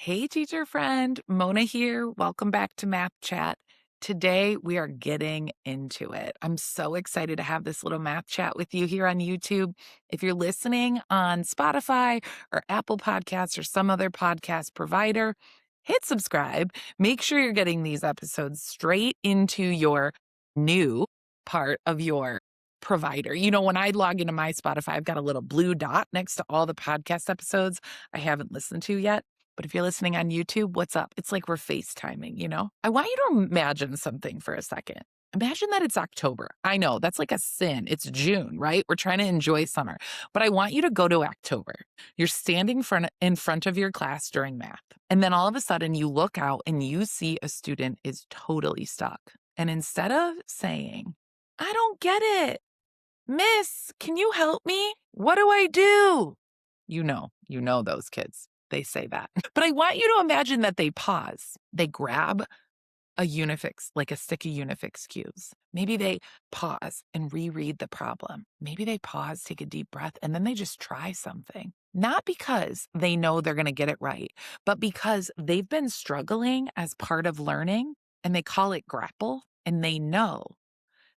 Hey, teacher friend, Mona here. Welcome back to Math Chat. Today, we are getting into it. I'm so excited to have this little math chat with you here on YouTube. If you're listening on Spotify or Apple Podcasts or some other podcast provider, hit subscribe. Make sure you're getting these episodes straight into your new part of your provider. You know, when I log into my Spotify, I've got a little blue dot next to all the podcast episodes I haven't listened to yet. But if you're listening on YouTube, what's up? It's like we're FaceTiming, you know? I want you to imagine something for a second. Imagine that it's October. I know that's like a sin. It's June, right? We're trying to enjoy summer. But I want you to go to October. You're standing in front of your class during math. And then all of a sudden you look out and you see a student is totally stuck. And instead of saying, I don't get it, Miss, can you help me? What do I do? You know those kids. They say that. But I want you to imagine that they pause. They grab a Unifix, like a stick of Unifix cubes. Maybe they pause and reread the problem. Maybe they pause, take a deep breath, and then they just try something. Not because they know they're going to get it right, but because they've been struggling as part of learning, and they call it grapple, and they know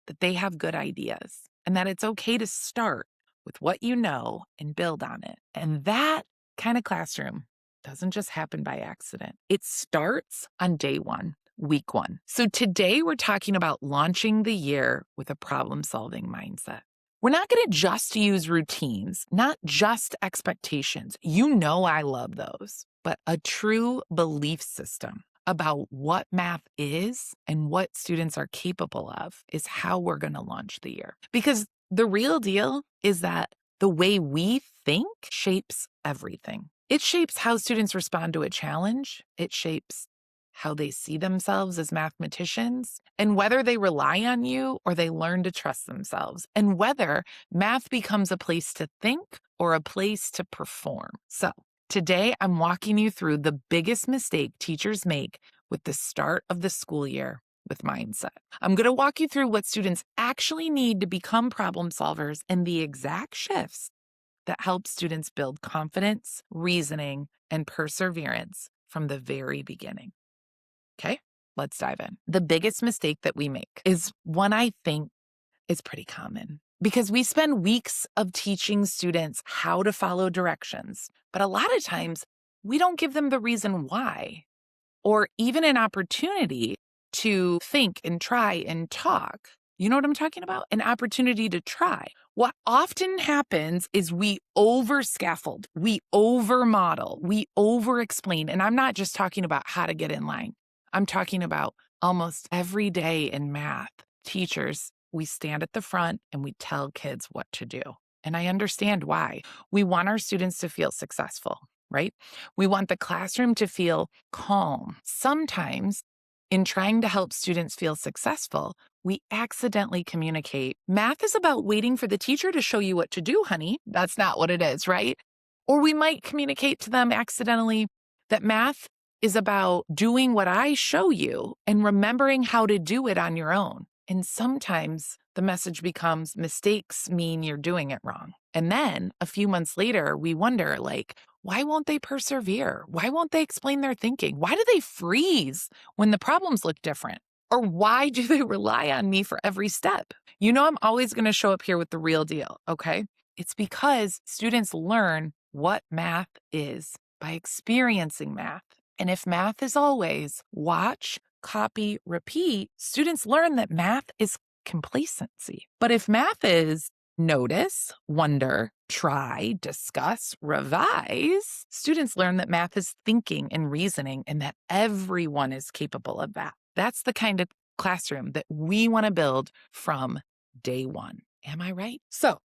that they have good ideas and that it's okay to start with what you know and build on it. And that kind of classroom doesn't just happen by accident. It starts on day one, week one. So today we're talking about launching the year with a problem-solving mindset. We're not going to just use routines, not just expectations. You know I love those, but a true belief system about what math is and what students are capable of is how we're going to launch the year. Because the real deal is that the way we think shapes everything. It shapes how students respond to a challenge. It shapes how they see themselves as mathematicians, and whether they rely on you or they learn to trust themselves, and whether math becomes a place to think or a place to perform. So today, I'm walking you through the biggest mistake teachers make with the start of the school year with mindset. I'm going to walk you through what students actually need to become problem solvers and the exact shifts that help students build confidence, reasoning, and perseverance from the very beginning. Okay, let's dive in. The biggest mistake that we make is one I think is pretty common, because we spend weeks of teaching students how to follow directions, but a lot of times we don't give them the reason why, or even an opportunity to think and try and talk. You know what I'm talking about? An opportunity to try. What often happens is we over-scaffold, we over-model, we over-explain. And I'm not just talking about how to get in line. I'm talking about almost every day in math. Teachers, we stand at the front and we tell kids what to do. And I understand why. We want our students to feel successful, right? We want the classroom to feel calm. Sometimes, in trying to help students feel successful, we accidentally communicate. Math is about waiting for the teacher to show you what to do, honey. That's not what it is, right? Or we might communicate to them accidentally that math is about doing what I show you and remembering how to do it on your own. And sometimes the message becomes mistakes mean you're doing it wrong. And then a few months later, we wonder, like, why won't they persevere? Why won't they explain their thinking? Why do they freeze when the problems look different? Or why do they rely on me for every step? You know, I'm always going to show up here with the real deal, okay? It's because students learn what math is by experiencing math. And if math is always watch, copy, repeat, students learn that math is complacency. But if math is notice, wonder, try, discuss, revise, students learn that math is thinking and reasoning and that everyone is capable of that. That's the kind of classroom that we want to build from day one. Am I right? So,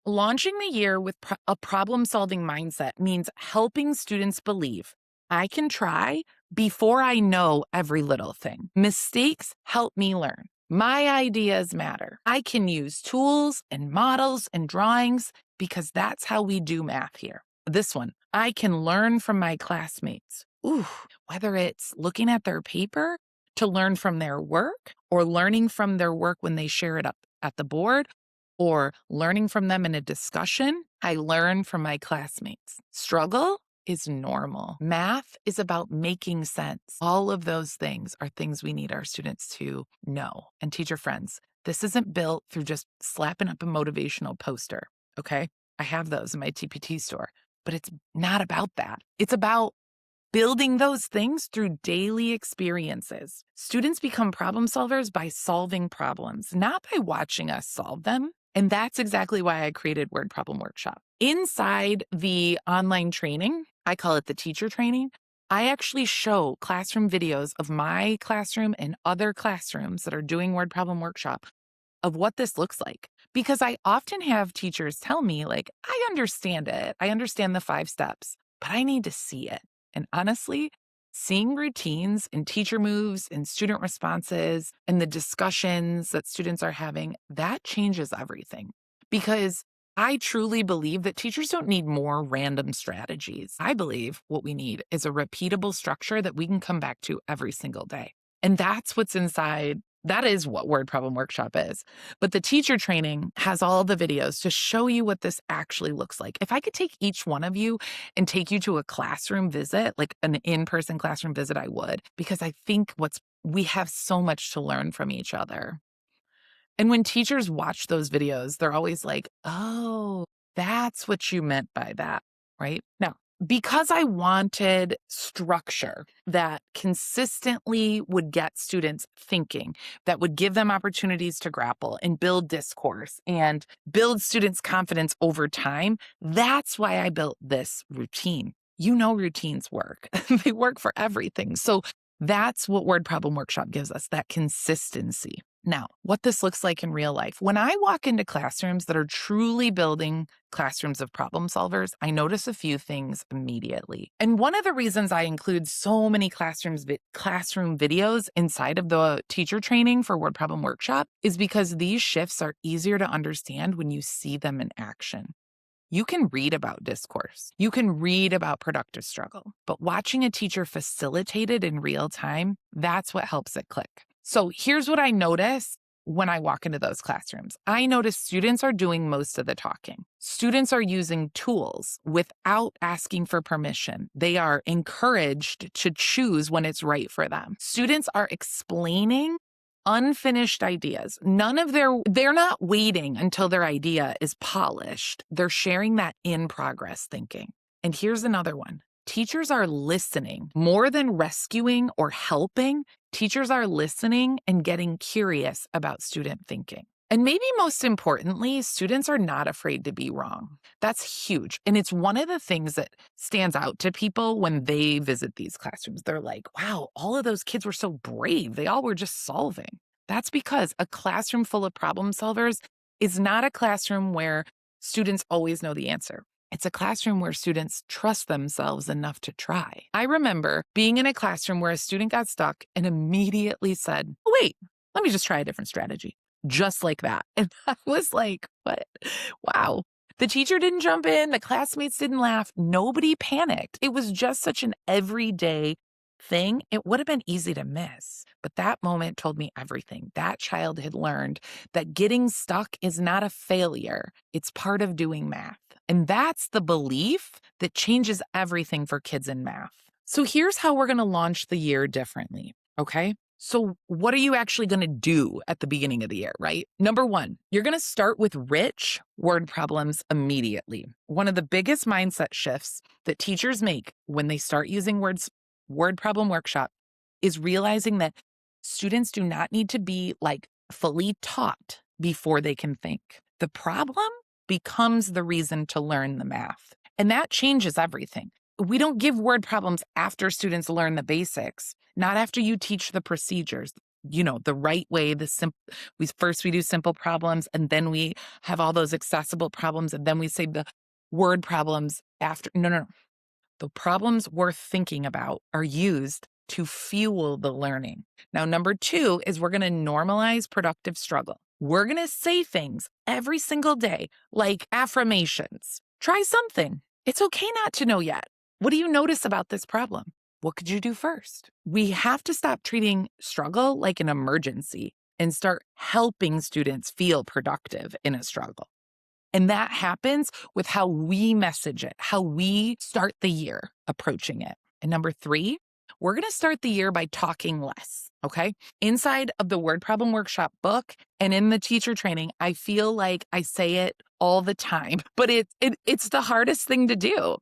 launching the year with a problem-solving mindset means helping students believe I can try before I know every little thing. Mistakes help me learn. My ideas matter. I can use tools and models and drawings because that's how we do math here. This one, I can learn from my classmates. Whether it's looking at their paper to learn from their work, or learning from their work when they share it up at the board, or learning from them in a discussion, I learn from my classmates. Struggle is normal. Math is about making sense. All of those things are things we need our students to know. And teacher friends, this isn't built through just slapping up a motivational poster, okay? I have those in my TPT store, but it's not about that. It's about building those things through daily experiences. Students become problem solvers by solving problems, not by watching us solve them. And that's exactly why I created Word Problem Workshop. Inside the online training, I call it the teacher training, I actually show classroom videos of my classroom and other classrooms that are doing Word Problem Workshop of what this looks like. Because I often have teachers tell me, like, I understand it. I understand the 5 steps, but I need to see it. And honestly, seeing routines and teacher moves and student responses and the discussions that students are having, that changes everything. Because I truly believe that teachers don't need more random strategies. I believe what we need is a repeatable structure that we can come back to every single day. And that's what's inside. That is what Word Problem Workshop is. But the teacher training has all the videos to show you what this actually looks like. If I could take each one of you and take you to a classroom visit, like an in-person classroom visit, I would, because I think we have so much to learn from each other. And when teachers watch those videos, they're always like, oh, that's what you meant by that, right? Now, because I wanted structure that consistently would get students thinking, that would give them opportunities to grapple and build discourse and build students' confidence over time, that's why I built this routine. You know, routines work. They work for everything. So that's what Word Problem Workshop gives us, that consistency. Now, what this looks like in real life. When I walk into classrooms that are truly building classrooms of problem solvers, I notice a few things immediately. And one of the reasons I include so many classroom videos inside of the teacher training for Word Problem Workshop is because these shifts are easier to understand when you see them in action. You can read about discourse. You can read about productive struggle. But watching a teacher facilitate it in real time, that's what helps it click. So here's what I notice when I walk into those classrooms. I notice students are doing most of the talking. Students are using tools without asking for permission. They are encouraged to choose when it's right for them. Students are explaining unfinished ideas. They're not waiting until their idea is polished. They're sharing that in progress thinking. And here's another one. Teachers are listening more than rescuing or helping. Teachers are listening and getting curious about student thinking. And maybe most importantly, students are not afraid to be wrong. That's huge. And it's one of the things that stands out to people when they visit these classrooms. They're like, wow, all of those kids were so brave. They all were just solving. That's because a classroom full of problem solvers is not a classroom where students always know the answer. It's a classroom where students trust themselves enough to try. I remember being in a classroom where a student got stuck and immediately said, oh, wait, let me just try a different strategy. Just like that. And I was like, what? Wow. The teacher didn't jump in. The classmates didn't laugh. Nobody panicked. It was just such an everyday thing. It would have been easy to miss. But that moment told me everything. That child had learned that getting stuck is not a failure. It's part of doing math. And that's the belief that changes everything for kids in math. So here's how we're going to launch the year differently, okay? So what are you actually going to do at the beginning of the year, right? Number one, you're going to start with rich word problems immediately. One of the biggest mindset shifts that teachers make when they start using Word Problem Workshop is realizing that students do not need to be fully taught before they can think. The problem becomes the reason to learn the math. And that changes everything. We don't give word problems after students learn the basics, not after you teach the procedures, the right way. We do simple problems, and then we have all those accessible problems, and then we say the word problems after. No. The problems worth thinking about are used to fuel the learning. Now, number two is we're going to normalize productive struggle. We're going to say things every single day, like affirmations. Try something. It's okay not to know yet. What do you notice about this problem? What could you do first? We have to stop treating struggle like an emergency and start helping students feel productive in a struggle. And that happens with how we message it, how we start the year approaching it. And number 3, we're going to start the year by talking less, okay? Inside of the Word Problem Workshop book and in the teacher training, I feel like I say it all the time, but it's the hardest thing to do.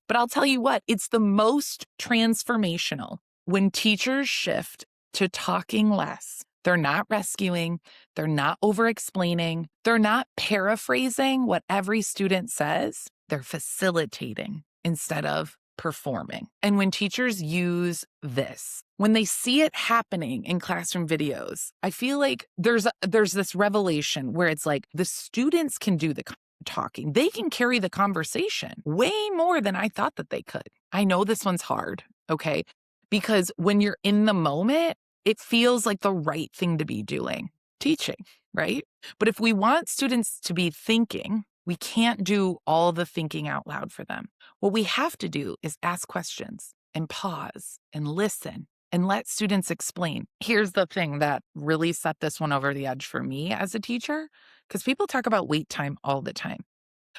But I'll tell you what, it's the most transformational when teachers shift to talking less. They're not rescuing, they're not over-explaining, they're not paraphrasing what every student says, they're facilitating instead of performing. And when teachers use this, when they see it happening in classroom videos, I feel like there's this revelation where it's like the students can do the talking. They can carry the conversation way more than I thought that they could. I know this one's hard, okay? Because when you're in the moment, it feels like the right thing to be doing, teaching, right? But if we want students to be thinking, we can't do all the thinking out loud for them. What we have to do is ask questions and pause and listen and let students explain. Here's the thing that really set this one over the edge for me as a teacher, because people talk about wait time all the time.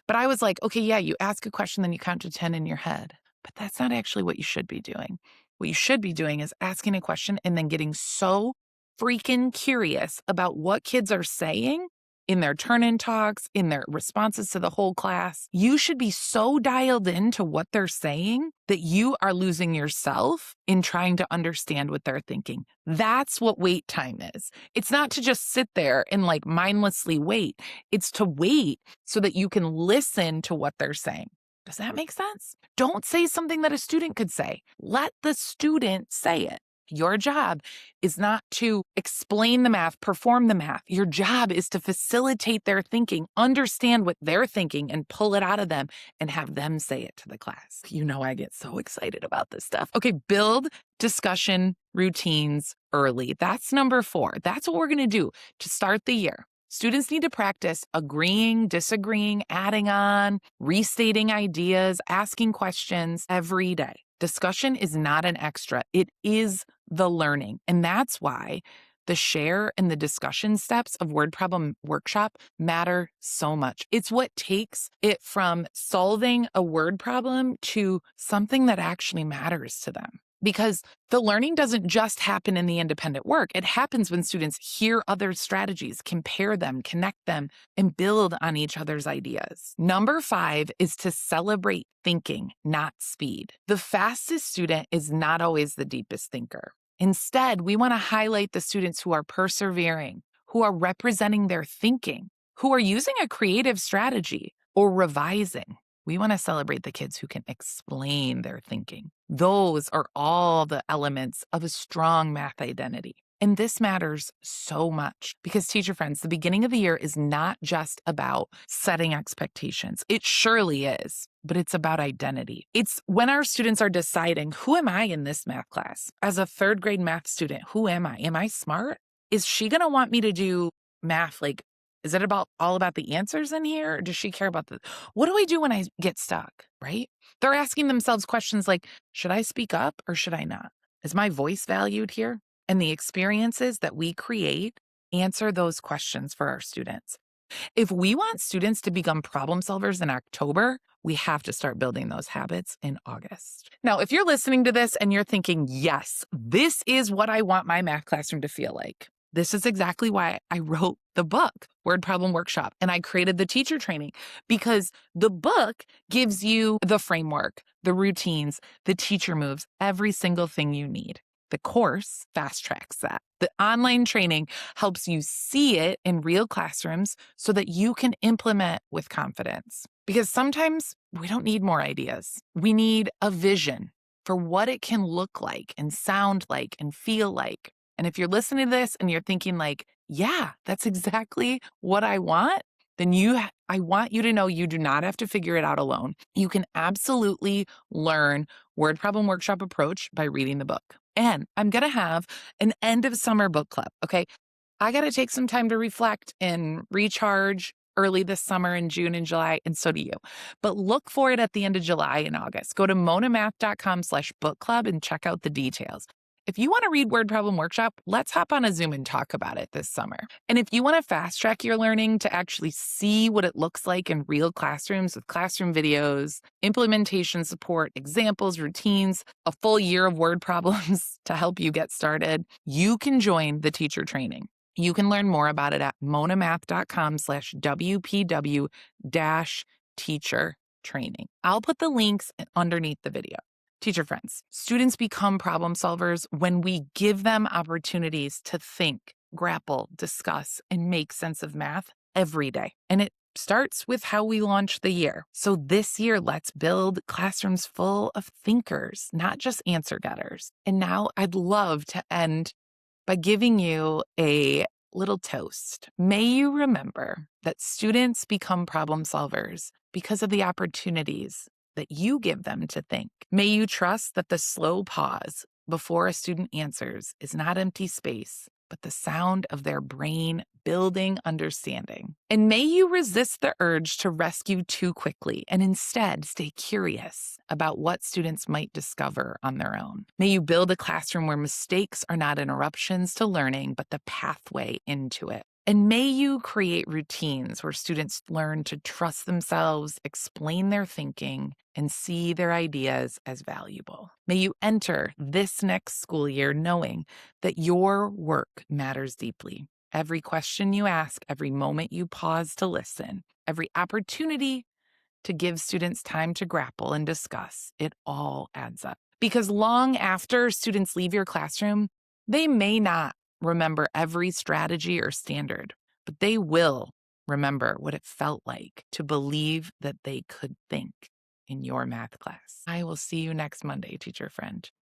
But I was like, okay, yeah, you ask a question, then you count to 10 in your head. But that's not actually what you should be doing. What you should be doing is asking a question and then getting so freaking curious about what kids are saying in their turn-in talks, in their responses to the whole class. You should be so dialed into what they're saying that you are losing yourself in trying to understand what they're thinking. That's what wait time is. It's not to just sit there and like mindlessly wait. It's to wait so that you can listen to what they're saying. Does that make sense? Don't say something that a student could say. Let the student say it. Your job is not to explain the math, perform the math. Your job is to facilitate their thinking, understand what they're thinking, and pull it out of them and have them say it to the class. You know, I get so excited about this stuff. Okay, build discussion routines early. That's number 4. That's what we're going to do to start the year. Students need to practice agreeing, disagreeing, adding on, restating ideas, asking questions every day. Discussion is not an extra. It is the learning. And that's why the share and the discussion steps of Word Problem Workshop matter so much. It's what takes it from solving a word problem to something that actually matters to them. Because the learning doesn't just happen in the independent work. It happens when students hear other strategies, compare them, connect them, and build on each other's ideas. Number 5 is to celebrate thinking, not speed. The fastest student is not always the deepest thinker. Instead, we want to highlight the students who are persevering, who are representing their thinking, who are using a creative strategy or revising. We want to celebrate the kids who can explain their thinking. Those are all the elements of a strong math identity. And this matters so much because, teacher friends, the beginning of the year is not just about setting expectations. It surely is, but it's about identity. It's when our students are deciding, who am I in this math class? As a 3rd grade math student, who am I? Am I smart? Is she going to want me to do math like, is it all about the answers in here? Or does she care about what do I do when I get stuck, right? They're asking themselves questions like, should I speak up or should I not? Is my voice valued here? And the experiences that we create answer those questions for our students. If we want students to become problem solvers in October, we have to start building those habits in August. Now, if you're listening to this and you're thinking, yes, this is what I want my math classroom to feel like. This is exactly why I wrote the book, Word Problem Workshop, and I created the teacher training, because the book gives you the framework, the routines, the teacher moves, every single thing you need. The course fast tracks that. The online training helps you see it in real classrooms so that you can implement with confidence. Because sometimes we don't need more ideas. We need a vision for what it can look like and sound like and feel like. And if you're listening to this and you're thinking like, yeah, that's exactly what I want, then I want you to know you do not have to figure it out alone. You can absolutely learn Word Problem Workshop approach by reading the book. And I'm going to have an end of summer book club, okay? I got to take some time to reflect and recharge early this summer in June and July, and so do you. But look for it at the end of July and August. Go to monamath.com/book club and check out the details. If you want to read Word Problem Workshop, let's hop on a Zoom and talk about it this summer. And if you want to fast track your learning to actually see what it looks like in real classrooms with classroom videos, implementation support, examples, routines, a full year of word problems to help you get started, you can join the teacher training. You can learn more about it at monamath.com/WPW-teacher training. I'll put the links underneath the video. Teacher friends, students become problem solvers when we give them opportunities to think, grapple, discuss, and make sense of math every day. And it starts with how we launch the year. So this year, let's build classrooms full of thinkers, not just answer getters. And now I'd love to end by giving you a little toast. May you remember that students become problem solvers because of the opportunities that you give them to think. May you trust that the slow pause before a student answers is not empty space, but the sound of their brain building understanding. And may you resist the urge to rescue too quickly and instead stay curious about what students might discover on their own. May you build a classroom where mistakes are not interruptions to learning, but the pathway into it. And may you create routines where students learn to trust themselves, explain their thinking, and see their ideas as valuable. May you enter this next school year knowing that your work matters deeply. Every question you ask, every moment you pause to listen, every opportunity to give students time to grapple and discuss, it all adds up. Because long after students leave your classroom, they may not remember every strategy or standard, but they will remember what it felt like to believe that they could think in your math class. I will see you next Monday, teacher friend.